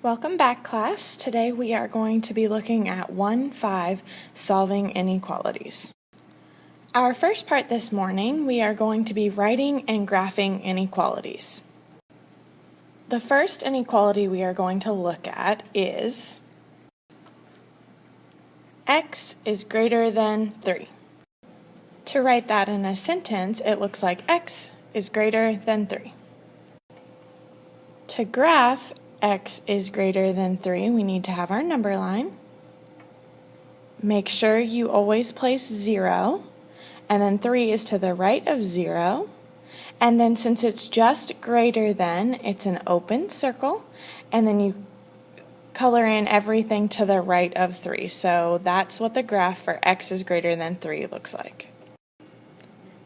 Welcome back, class. Today we are going to be looking at 1-5, solving inequalities. Our first part this morning, we are going to be writing and graphing inequalities. The first inequality we are going to look at is x is greater than 3. To write that in a sentence, it looks like x is greater than 3. To graph x is greater than 3, we need to have our number line. Make sure you always place 0, and then 3 is to the right of 0. And then since it's just greater than, it's an open circle, and then you color in everything to the right of 3. So that's what the graph for x is greater than 3 looks like.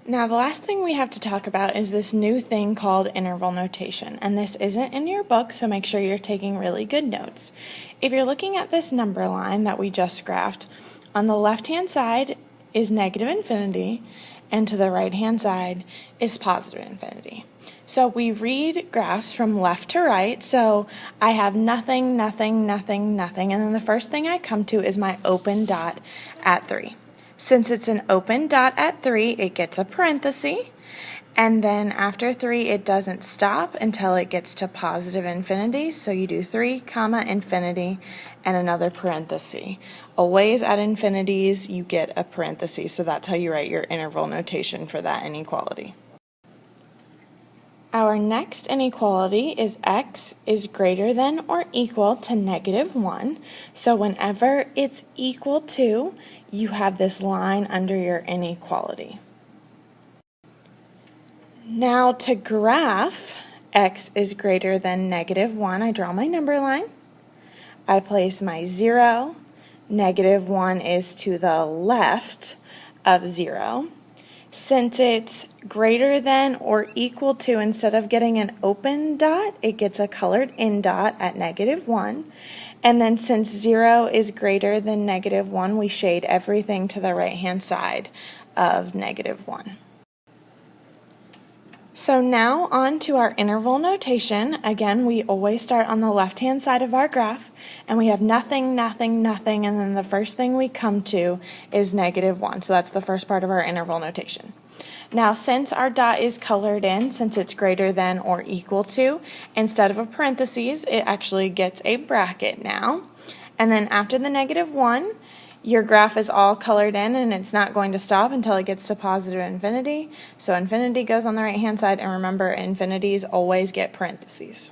Now the last thing we have to talk about is this new thing called interval notation, and this isn't in your book, so make sure you're taking really good notes. If you're looking at this number line that we just graphed, on the left-hand side is negative infinity, and to the right-hand side is positive infinity. So we read graphs from left to right, so I have nothing, nothing, nothing, nothing, and then the first thing I come to is my open dot at 3. Since it's an open dot at 3, it gets a parenthesis, and then after 3 it doesn't stop until it gets to positive infinity, so you do 3 comma infinity and another parenthesis. Always at infinities you get a parenthesis, so that's how you write your interval notation for that inequality. Our next inequality is x is greater than or equal to -1. So whenever it's equal to, you have this line under your inequality. Now to graph x is greater than -1, I draw my number line. I place my 0. -1 is to the left of 0. Since it's greater than or equal to, instead of getting an open dot, it gets a colored in dot at -1. And then since 0 is greater than -1, we shade everything to the right-hand side of -1. So now on to our interval notation. Again, we always start on the left-hand side of our graph, and we have nothing, nothing, nothing, and then the first thing we come to is -1. So that's the first part of our interval notation. Now, since our dot is colored in, since it's greater than or equal to, instead of a parentheses, it actually gets a bracket now. And then after the -1, your graph is all colored in, and it's not going to stop until it gets to positive infinity. So infinity goes on the right-hand side, and remember, infinities always get parentheses.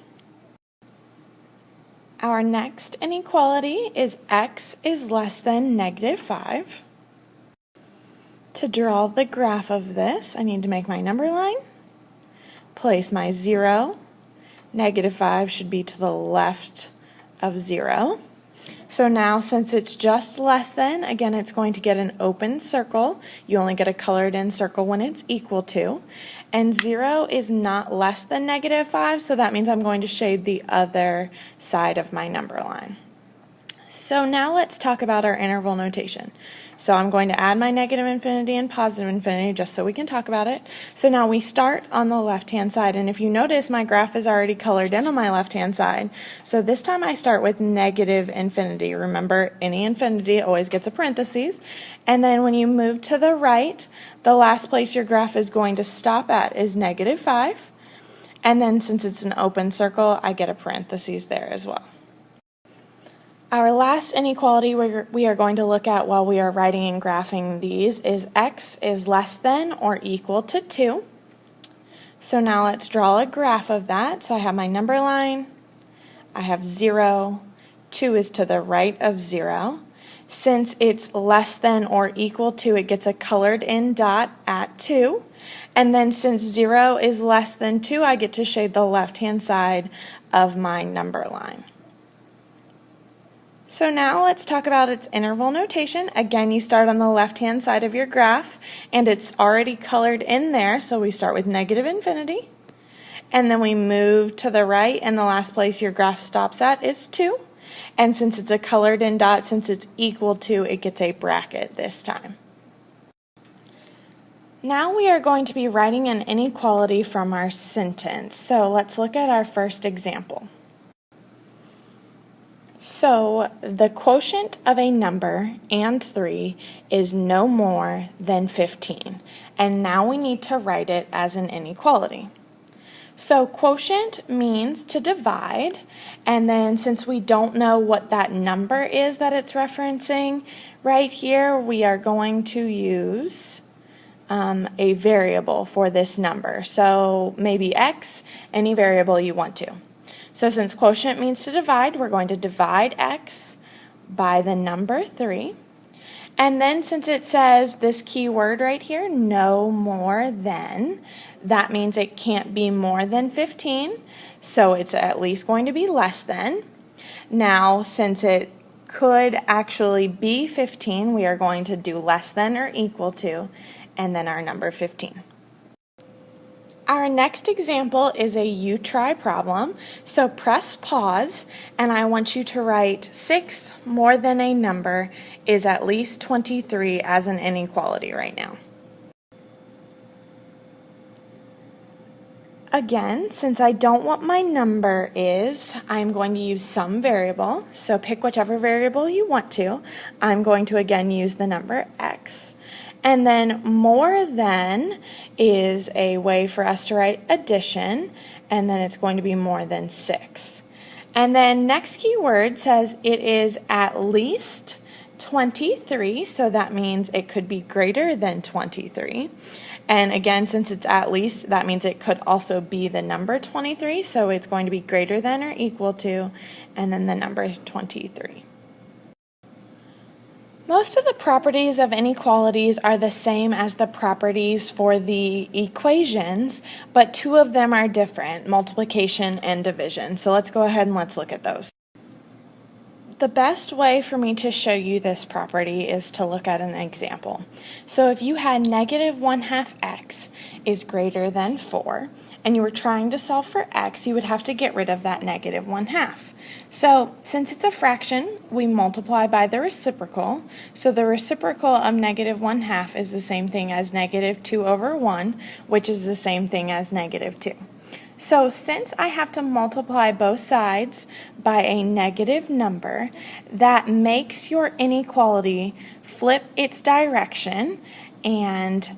Our next inequality is x is less than -5. To draw the graph of this, I need to make my number line, place my 0. -5 should be to the left of 0. So now, since it's just less than, again, it's going to get an open circle. You only get a colored in circle when it's equal to. And 0 is not less than -5, so that means I'm going to shade the other side of my number line. So now let's talk about our interval notation. So I'm going to add my negative infinity and positive infinity just so we can talk about it. So now we start on the left-hand side, and if you notice, my graph is already colored in on my left-hand side. So this time I start with negative infinity. Remember, any infinity always gets a parentheses. And then when you move to the right, the last place your graph is going to stop at is -5. And then since it's an open circle, I get a parentheses there as well. Our last inequality we are going to look at while we are writing and graphing these is x is less than or equal to 2. So now let's draw a graph of that. So I have my number line, I have 0, 2 is to the right of 0. Since it's less than or equal to, it gets a colored in dot at 2. And then since 0 is less than 2, I get to shade the left-hand side of my number line. So now let's talk about its interval notation. Again, you start on the left-hand side of your graph, and it's already colored in there, so we start with negative infinity. And then we move to the right, and the last place your graph stops at is 2. And since it's a colored in dot, since it's equal to, it gets a bracket this time. Now we are going to be writing an inequality from our sentence. So let's look at our first example. So the quotient of a number and 3 is no more than 15. And now we need to write it as an inequality. So quotient means to divide, and then since we don't know what that number is that it's referencing, right here we are going to use a variable for this number. So maybe x, any variable you want to. So since quotient means to divide, we're going to divide x by the number 3. And then since it says this key word right here, no more than, that means it can't be more than 15, so it's at least going to be less than. Now, since it could actually be 15, we are going to do less than or equal to, and then our number 15. Our next example is a you try problem, so press pause and I want you to write 6 more than a number is at least 23 as an inequality right now. Again, since I don't want my number is, I'm going to use some variable, so pick whichever variable you want to. I'm going to again use the number x. And then more than is a way for us to write addition, and then it's going to be more than 6. And then next keyword says it is at least 23, so that means it could be greater than 23. And again, since it's at least, that means it could also be the number 23, so it's going to be greater than or equal to, and then the number 23. Most of the properties of inequalities are the same as the properties for the equations, but 2 of them are different, multiplication and division. So let's go ahead and let's look at those. The best way for me to show you this property is to look at an example. So if you had negative 1/2 x is greater than 4, and you were trying to solve for x, you would have to get rid of that negative 1/2. So since it's a fraction, we multiply by the reciprocal. So the reciprocal of negative 1/2 is the same thing as negative 2 over 1, which is the same thing as negative 2. So since I have to multiply both sides by a negative number, that makes your inequality flip its direction and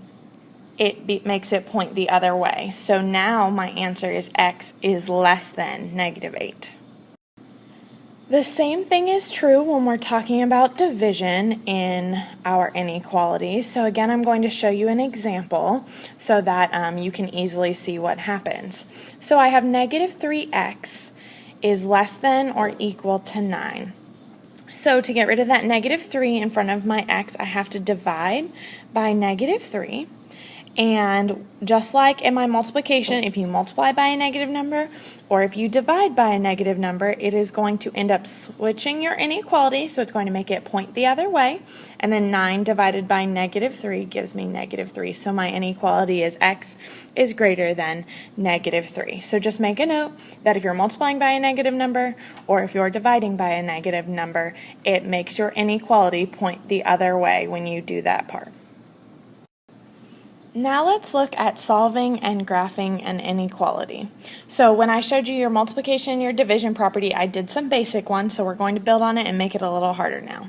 it makes it point the other way. So now my answer is x is less than negative 8. The same thing is true when we're talking about division in our inequalities. So again, I'm going to show you an example so that you can easily see what happens. So I have negative 3x is less than or equal to 9. So to get rid of that negative 3 in front of my x, I have to divide by negative 3. And just like in my multiplication, if you multiply by a negative number or if you divide by a negative number, it is going to end up switching your inequality, so it's going to make it point the other way. And then 9 divided by negative 3 gives me negative 3. So my inequality is x is greater than negative 3. So just make a note that if you're multiplying by a negative number or if you're dividing by a negative number, it makes your inequality point the other way when you do that part. Now let's look at solving and graphing an inequality. So when I showed you your multiplication and your division property, I did some basic ones, so we're going to build on it and make it a little harder now.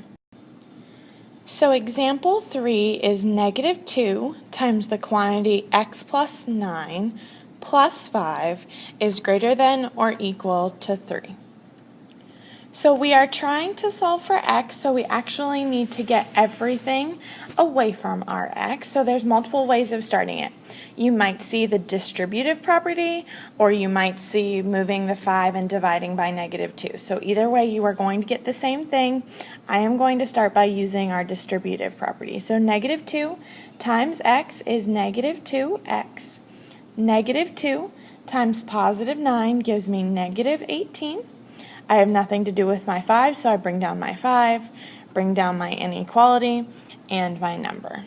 So example 3 is negative 2 times the quantity x plus 9 plus 5 is greater than or equal to 3. So we are trying to solve for x, so we actually need to get everything away from our x. So there's multiple ways of starting it. You might see the distributive property, or you might see moving the 5 and dividing by negative 2. So either way, you are going to get the same thing. I am going to start by using our distributive property. So negative 2 times x is negative 2x. Negative 2 times positive 9 gives me negative 18. I have nothing to do with my 5, so I bring down my 5, bring down my inequality, and my number.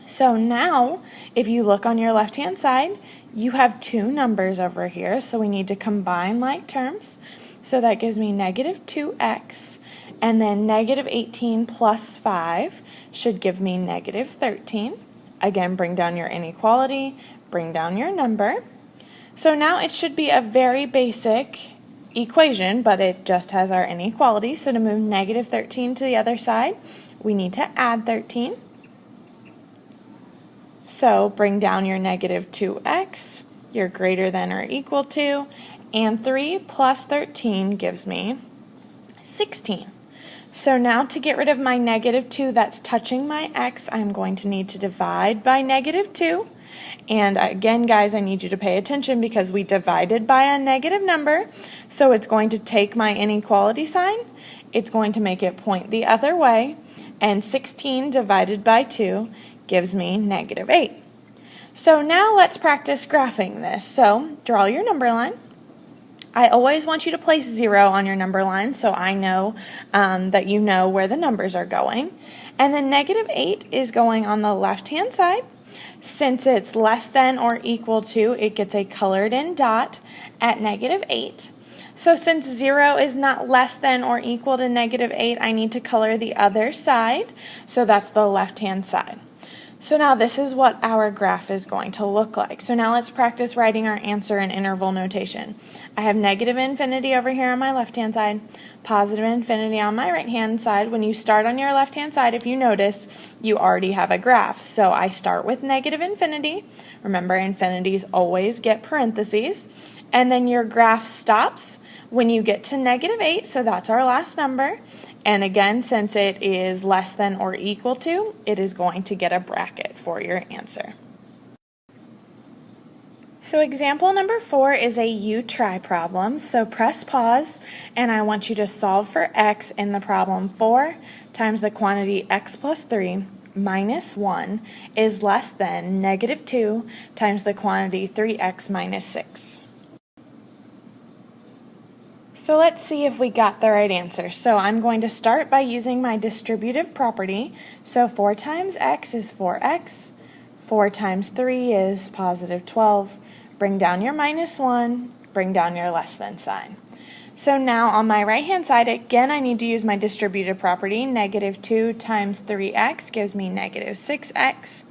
So now, if you look on your left-hand side, you have 2 numbers over here, so we need to combine like terms. So that gives me negative 2x, and then negative 18 plus 5 should give me negative 13. Again, bring down your inequality, bring down your number. So now it should be a very basic equation, but it just has our inequality. So to move negative 13 to the other side, we need to add 13. So bring down your negative 2x, your greater than or equal to, and 3 plus 13 gives me 16. So now to get rid of my negative 2 that's touching my x, I'm going to need to divide by negative 2. And again, guys, I need you to pay attention because we divided by a negative number. So it's going to take my inequality sign, it's going to make it point the other way, and 16 divided by 2 gives me negative 8. So now let's practice graphing this. So draw your number line. I always want you to place 0 on your number line so I know that you know where the numbers are going. And then negative 8 is going on the left-hand side. Since it's less than or equal to, it gets a colored in dot at negative 8. So since 0 is not less than or equal to negative 8, I need to color the other side. So that's the left-hand side. So now this is what our graph is going to look like. So now let's practice writing our answer in interval notation. I have negative infinity over here on my left-hand side, positive infinity on my right-hand side. When you start on your left-hand side, if you notice, you already have a graph. So I start with negative infinity. Remember, infinities always get parentheses. And then your graph stops when you get to negative 8, so that's our last number. And again, since it is less than or equal to, it is going to get a bracket for your answer. So example number 4 is a you-try problem. So press pause, and I want you to solve for x in the problem. 4 times the quantity x plus 3 minus 1 is less than negative 2 times the quantity 3x minus 6. So let's see if we got the right answer. So I'm going to start by using my distributive property. So 4 times x is 4x. 4 times 3 is positive 12. Bring down your minus 1. Bring down your less than sign. So now on my right-hand side, again, I need to use my distributive property. Negative 2 times 3x gives me negative 6x.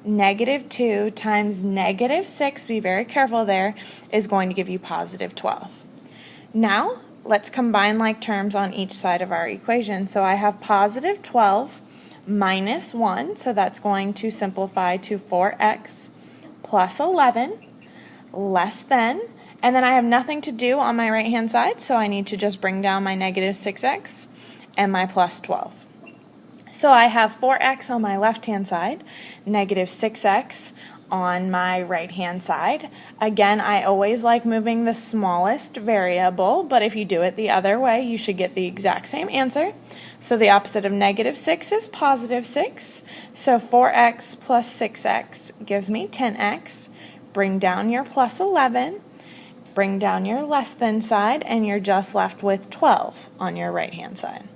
Negative 2 times negative 6, be very careful there, is going to give you positive 12. Now, let's combine like terms on each side of our equation. So I have positive 12 minus 1, so that's going to simplify to 4x plus 11 less than, and then I have nothing to do on my right-hand side, so I need to just bring down my negative 6x and my plus 12. So I have 4x on my left-hand side, negative 6x on my right-hand side. Again, I always like moving the smallest variable, but if you do it the other way, you should get the exact same answer. So the opposite of negative 6 is positive 6. So 4x plus 6x gives me 10x. Bring down your plus 11, bring down your less than side, and you're just left with 12 on your right-hand side.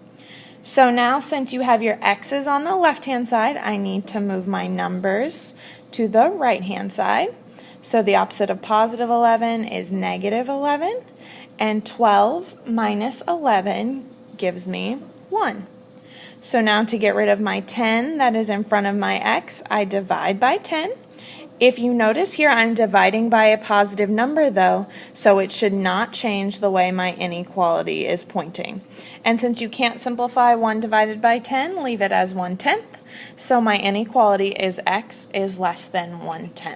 So now, since you have your x's on the left-hand side, I need to move my numbers to the right-hand side. So the opposite of positive 11 is negative 11, and 12 minus 11 gives me 1. So now to get rid of my 10 that is in front of my x, I divide by 10. If you notice here, I'm dividing by a positive number though, so it should not change the way my inequality is pointing. And since you can't simplify 1 divided by 10, leave it as 1/10. So my inequality is x is less than 1/10.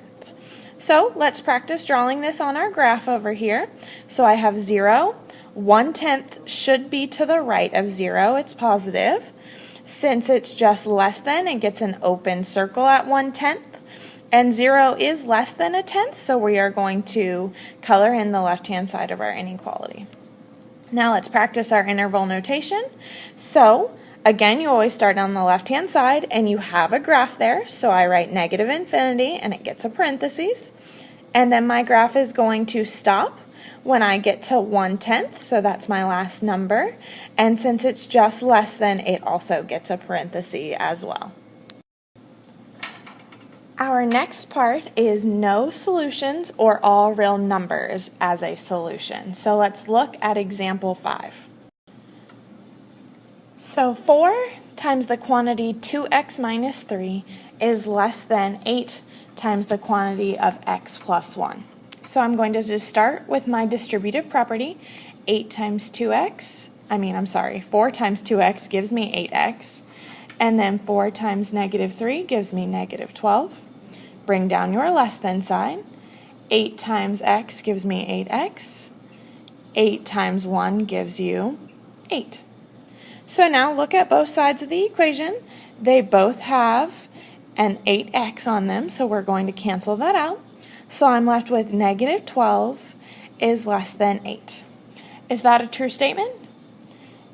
So let's practice drawing this on our graph over here. So I have 0. 1/10 should be to the right of 0. It's positive. Since it's just less than, it gets an open circle at 1/10. And 0 is less than 1/10, so we are going to color in the left-hand side of our inequality. Now let's practice our interval notation. So again, you always start on the left-hand side, and you have a graph there. So I write negative infinity, and it gets a parentheses. And then my graph is going to stop when I get to 1/10, so that's my last number. And since it's just less than, it also gets a parenthesis as well. Our next part is no solutions or all real numbers as a solution. So let's look at example 5. So 4 times the quantity 2x minus 3 is less than 8 times the quantity of x plus 1. So I'm going to just start with my distributive property, 4 times 2x gives me 8x. And then 4 times negative 3 gives me negative 12. Bring down your less than sign. 8 times x gives me 8x. 8 times 1 gives you 8. So now look at both sides of the equation. They both have an 8x on them, so we're going to cancel that out. So I'm left with negative 12 is less than 8. Is that a true statement?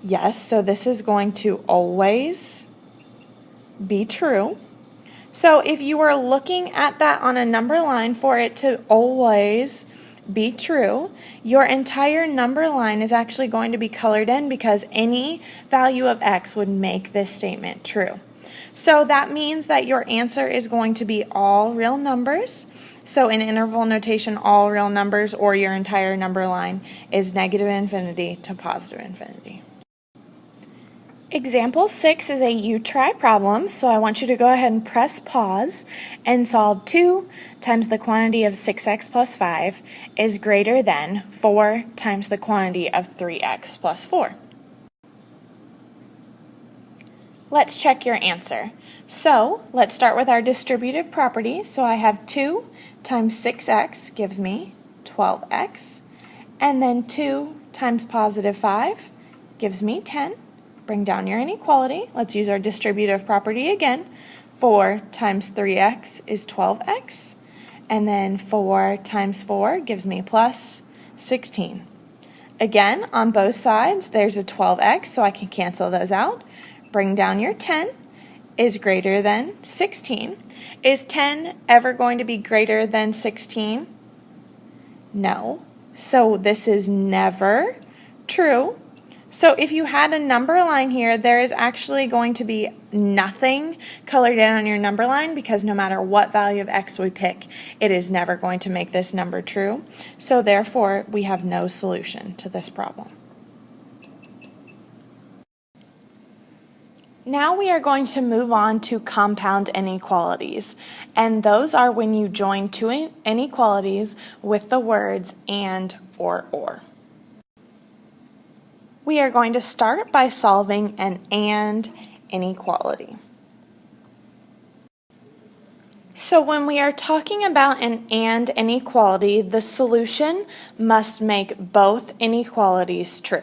Yes, so this is going to always be true. So if you were looking at that on a number line for it to always be true, your entire number line is actually going to be colored in because any value of x would make this statement true. So that means that your answer is going to be all real numbers. So in interval notation, all real numbers, or your entire number line is negative infinity to positive infinity. Example 6 is a you-try problem, so I want you to go ahead and press pause and solve 2 times the quantity of 6x plus 5 is greater than 4 times the quantity of 3x plus 4. Let's check your answer. So let's start with our distributive properties. So I have 2 times 6x gives me 12x, and then 2 times positive 5 gives me 10. Bring down your inequality. Let's use our distributive property again. 4 times 3x is 12x, and then 4 times 4 gives me plus 16. Again, on both sides, there's a 12x, so I can cancel those out. Bring down your 10 is greater than 16. Is 10 ever going to be greater than 16? No. So this is never true. So if you had a number line here, there is actually going to be nothing colored in on your number line because no matter what value of x we pick, it is never going to make this number true. So therefore, we have no solution to this problem. Now we are going to move on to compound inequalities, and those are when you join two inequalities with the words and or. We are going to start by solving an and inequality. So when we are talking about an and inequality, the solution must make both inequalities true.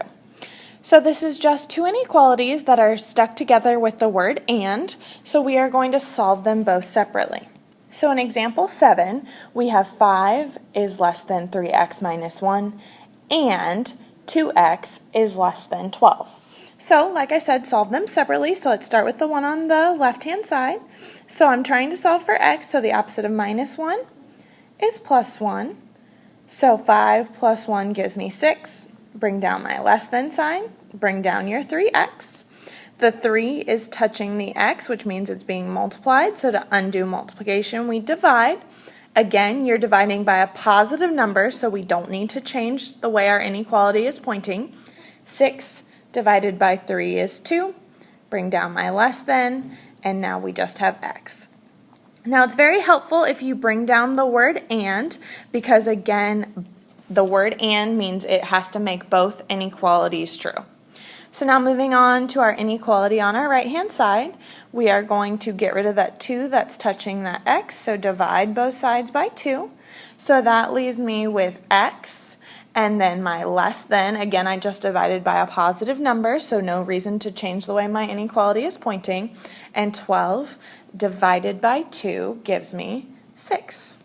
So this is just two inequalities that are stuck together with the word and, so we are going to solve them both separately. So in example 7, we have 5 is less than 3x minus 1 and 2x is less than 12. So like I said, solve them separately. So let's start with the one on the left-hand side. So I'm trying to solve for x, so the opposite of minus 1 is plus 1. So 5 plus 1 gives me 6. Bring down my less than sign, bring down your 3x. The 3 is touching the x, which means it's being multiplied, so to undo multiplication, we divide. Again, you're dividing by a positive number, so we don't need to change the way our inequality is pointing. 6 divided by 3 is 2. Bring down my less than, and now we just have x. Now, it's very helpful if you bring down the word and, because again, the word and means it has to make both inequalities true. So now moving on to our inequality on our right-hand side, we are going to get rid of that 2 that's touching that x, so divide both sides by 2. So that leaves me with x, and then my less than, again I just divided by a positive number, so no reason to change the way my inequality is pointing, and 12 divided by 2 gives me 6.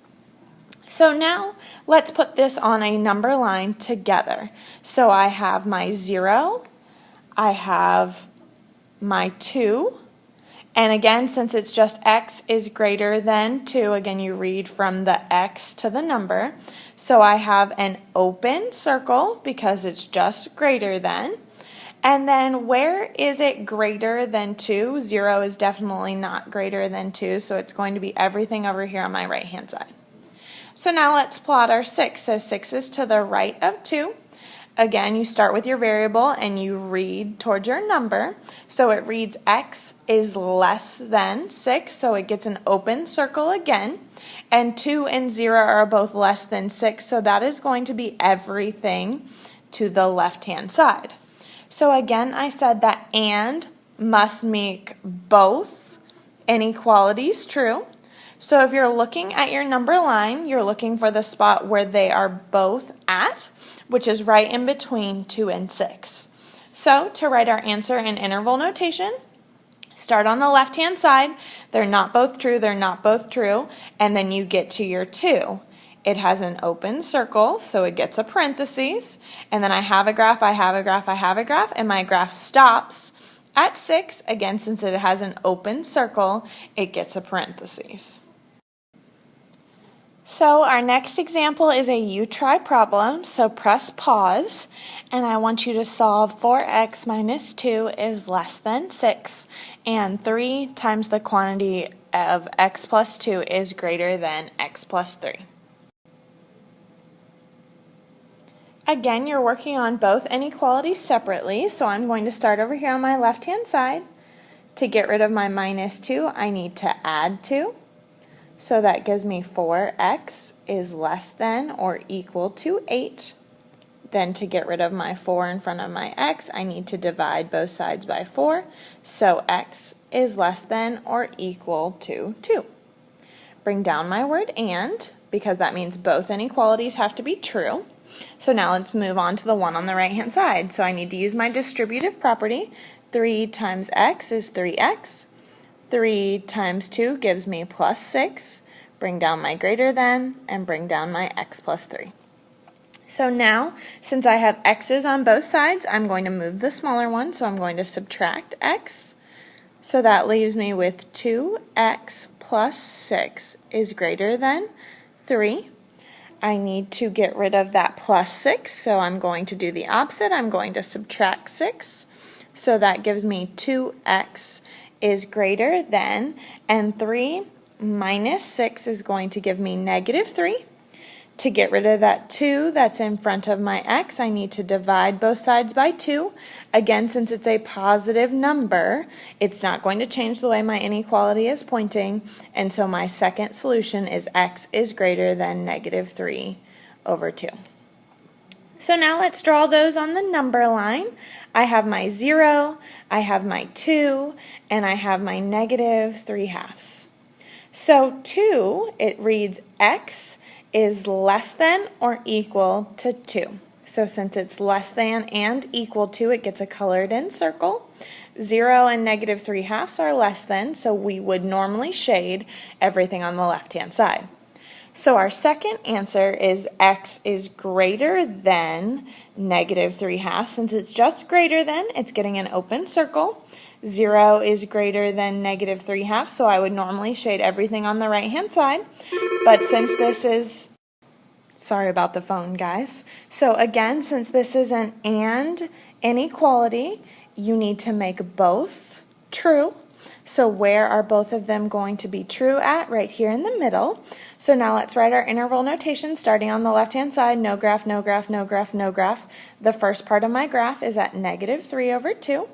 So now let's put this on a number line together. So I have my 0, I have my 2, and again, since it's just x is greater than 2, again you read from the x to the number. So I have an open circle because it's just greater than. And then where is it greater than 2? 0 is definitely not greater than 2, so it's going to be everything over here on my right-hand side. So now let's plot our 6. So 6 is to the right of 2. Again, you start with your variable and you read towards your number. So it reads x is less than 6, so it gets an open circle again. And 2 and 0 are both less than 6, so that is going to be everything to the left-hand side. So again, I said that and must make both inequalities true. So if you're looking at your number line, you're looking for the spot where they are both at, which is right in between 2 and 6. So to write our answer in interval notation, start on the left-hand side. They're not both true, they're not both true, and then you get to your 2. It has an open circle, so it gets a parentheses, and then I have a graph, I have a graph, I have a graph, and my graph stops at 6. Again, since it has an open circle, it gets a parentheses. So our next example is a you-try problem, so press pause, and I want you to solve 4x minus 2 is less than 6, and 3 times the quantity of x plus 2 is greater than x plus 3. Again, you're working on both inequalities separately, so I'm going to start over here on my left-hand side. To get rid of my minus 2, I need to add 2. So that gives me 4x is less than or equal to 8. Then to get rid of my 4 in front of my x, I need to divide both sides by 4. So x is less than or equal to 2. Bring down my word and, because that means both inequalities have to be true. So now let's move on to the one on the right-hand side. So I need to use my distributive property. 3 times x is 3x. 3 times 2 gives me plus 6. Bring down my greater than and bring down my x plus 3. So now, since I have x's on both sides, I'm going to move the smaller one. So I'm going to subtract x. So that leaves me with 2x plus 6 is greater than 3. I need to get rid of that plus 6, so I'm going to do the opposite. I'm going to subtract 6. So that gives me 2x is greater than, and 3 minus 6 is going to give me negative 3. To get rid of that 2 that's in front of my x, I need to divide both sides by 2. Again, since it's a positive number, it's not going to change the way my inequality is pointing, and so my second solution is x is greater than negative 3 over 2. So now let's draw those on the number line. I have my 0, I have my 2, and I have my negative 3/2. So 2, it reads x is less than or equal to 2. So since it's less than and equal to, it gets a colored in circle. 0 and negative 3/2 are less than, so we would normally shade everything on the left-hand side. So our second answer is x is greater than negative 3/2. Since it's just greater than, it's getting an open circle. 0 is greater than negative 3/2, so I would normally shade everything on the right-hand side. But since this is, sorry about the phone, guys. So again, since this is an and inequality, you need to make both true. So where are both of them going to be true at? Right here in the middle. So now let's write our interval notation starting on the left-hand side. No graph, no graph, no graph, no graph. The first part of my graph is at negative 3 over 2.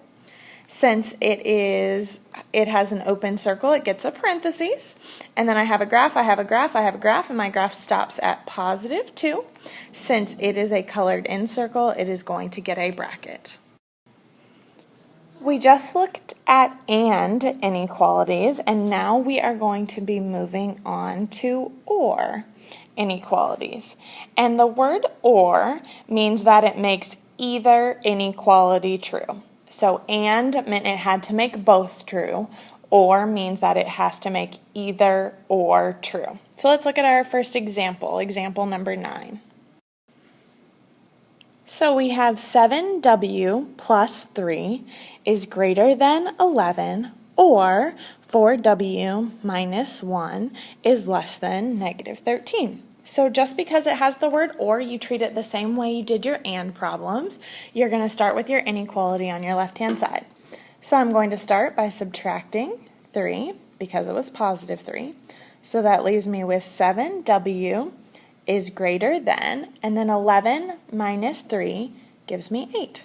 Since it has an open circle, it gets a parentheses. And then I have a graph, I have a graph, I have a graph, and my graph stops at positive 2. Since it is a colored in circle, it is going to get a bracket. We just looked at and inequalities, and now we are going to be moving on to or inequalities. And the word or means that it makes either inequality true. So and meant it had to make both true, or means that it has to make either or true. So let's look at our first example, example number 9. So we have 7w plus 3 is greater than 11, or 4w minus 1 is less than negative 13. So just because it has the word or, you treat it the same way you did your and problems. You're going to start with your inequality on your left-hand side. So I'm going to start by subtracting 3 because it was positive 3. So that leaves me with 7w is greater than, and then 11 minus 3 gives me 8.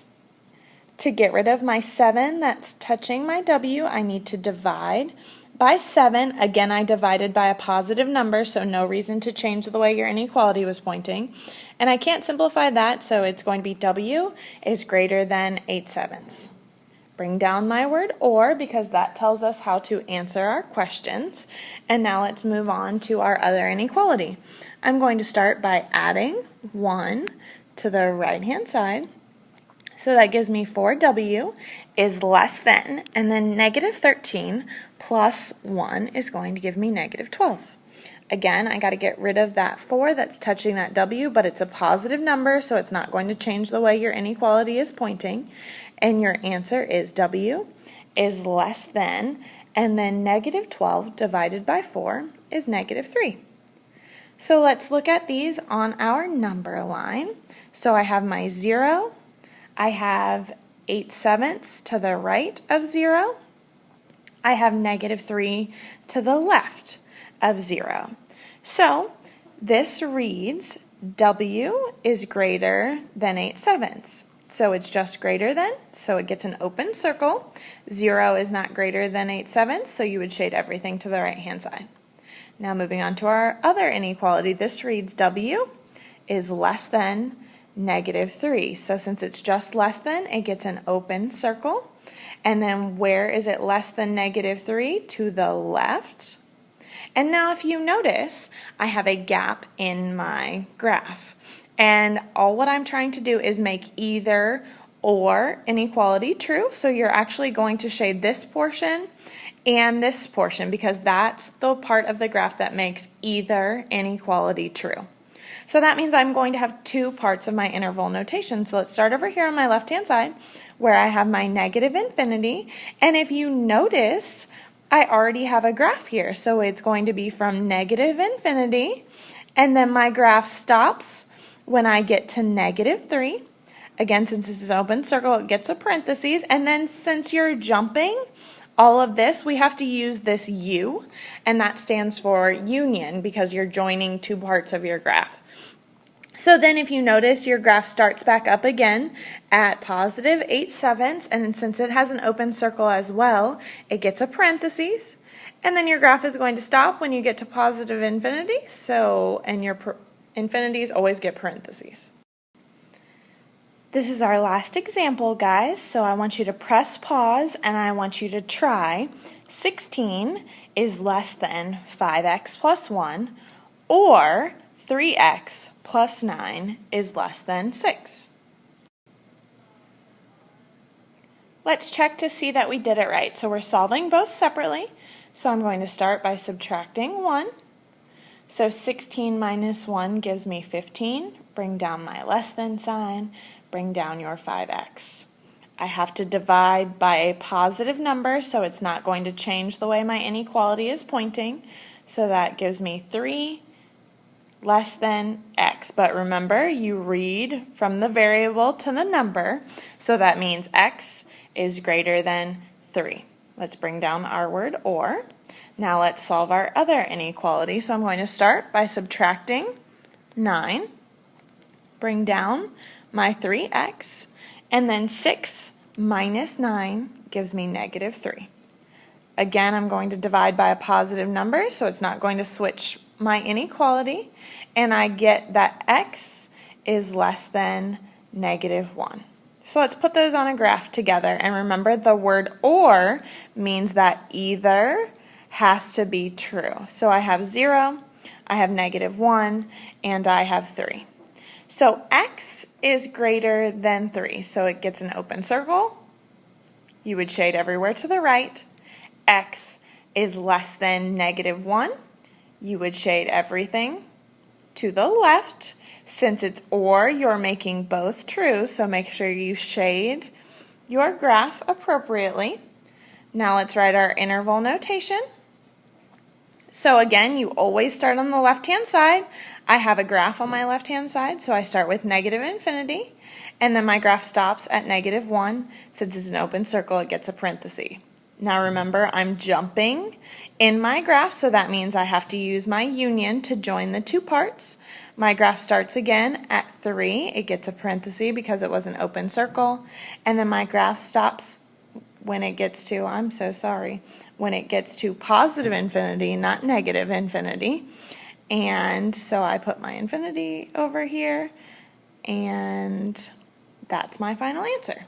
To get rid of my 7 that's touching my w, I need to divide by 7. Again, I divided by a positive number, so no reason to change the way your inequality was pointing. And I can't simplify that, so it's going to be W is greater than 8/7. Bring down my word or because that tells us how to answer our questions. And now let's move on to our other inequality. I'm going to start by adding 1 to the right-hand side. So that gives me 4W is less than, and then negative 13 plus 1 is going to give me negative 12. Again, I got to get rid of that 4 that's touching that W, but it's a positive number, so it's not going to change the way your inequality is pointing. And your answer is W is less than, and then negative 12 divided by 4 is negative 3. So let's look at these on our number line. So I have my 0, I have 8/7 to the right of 0, I have negative 3 to the left of 0. So this reads W is greater than 8/7. So it's just greater than, so it gets an open circle. 0 is not greater than 8/7, so you would shade everything to the right-hand side. Now moving on to our other inequality, this reads W is less than negative 3. So since it's just less than, it gets an open circle. And then where is it less than negative 3? To the left. And now if you notice, I have a gap in my graph. And all what I'm trying to do is make either or inequality true. So you're actually going to shade this portion and this portion because that's the part of the graph that makes either inequality true. So that means I'm going to have two parts of my interval notation. So let's start over here on my left-hand side where I have my negative infinity. And if you notice, I already have a graph here. So it's going to be from negative infinity, and then my graph stops when I get to negative 3. Again, since this is an open circle, it gets a parentheses. And then since you're jumping all of this, we have to use this U, and that stands for union because you're joining two parts of your graph. So then if you notice, your graph starts back up again at positive 8/7, and since it has an open circle as well, it gets a parentheses. And then your graph is going to stop when you get to positive infinity, and your infinities always get parentheses. This is our last example, guys, so I want you to press pause and I want you to try 16 is less than 5x plus 1, or 3x plus 9 is less than 6. Let's check to see that we did it right. So we're solving both separately. So I'm going to start by subtracting 1. So 16 minus 1 gives me 15. Bring down my less than sign. Bring down your 5x. I have to divide by a positive number, so it's not going to change the way my inequality is pointing. So that gives me 3 less than x. But remember, you read from the variable to the number, so that means x is greater than 3. Let's bring down our word or. Now let's solve our other inequality. So I'm going to start by subtracting 9, bring down my 3x, and then 6 minus 9 gives me negative 3. Again, I'm going to divide by a positive number, so it's not going to switch my inequality, and I get that x is less than negative 1. So let's put those on a graph together, and remember the word or means that either has to be true. So I have 0, I have negative 1, and I have 3. So x is greater than 3, so it gets an open circle. You would shade everywhere to the right. X is less than negative 1. You would shade everything to the left. Since it's or, you're making both true, so make sure you shade your graph appropriately. Now let's write our interval notation. So again, you always start on the left-hand side. I have a graph on my left-hand side, so I start with negative infinity, and then my graph stops at negative 1. Since it's an open circle, it gets a parenthesis. Now remember, I'm jumping in my graph, so that means I have to use my union to join the two parts. My graph starts again at 3. It gets a parenthesis because it was an open circle, and then my graph stops when it gets to, when it gets to positive infinity, not negative infinity. And so I put my infinity over here. And that's my final answer.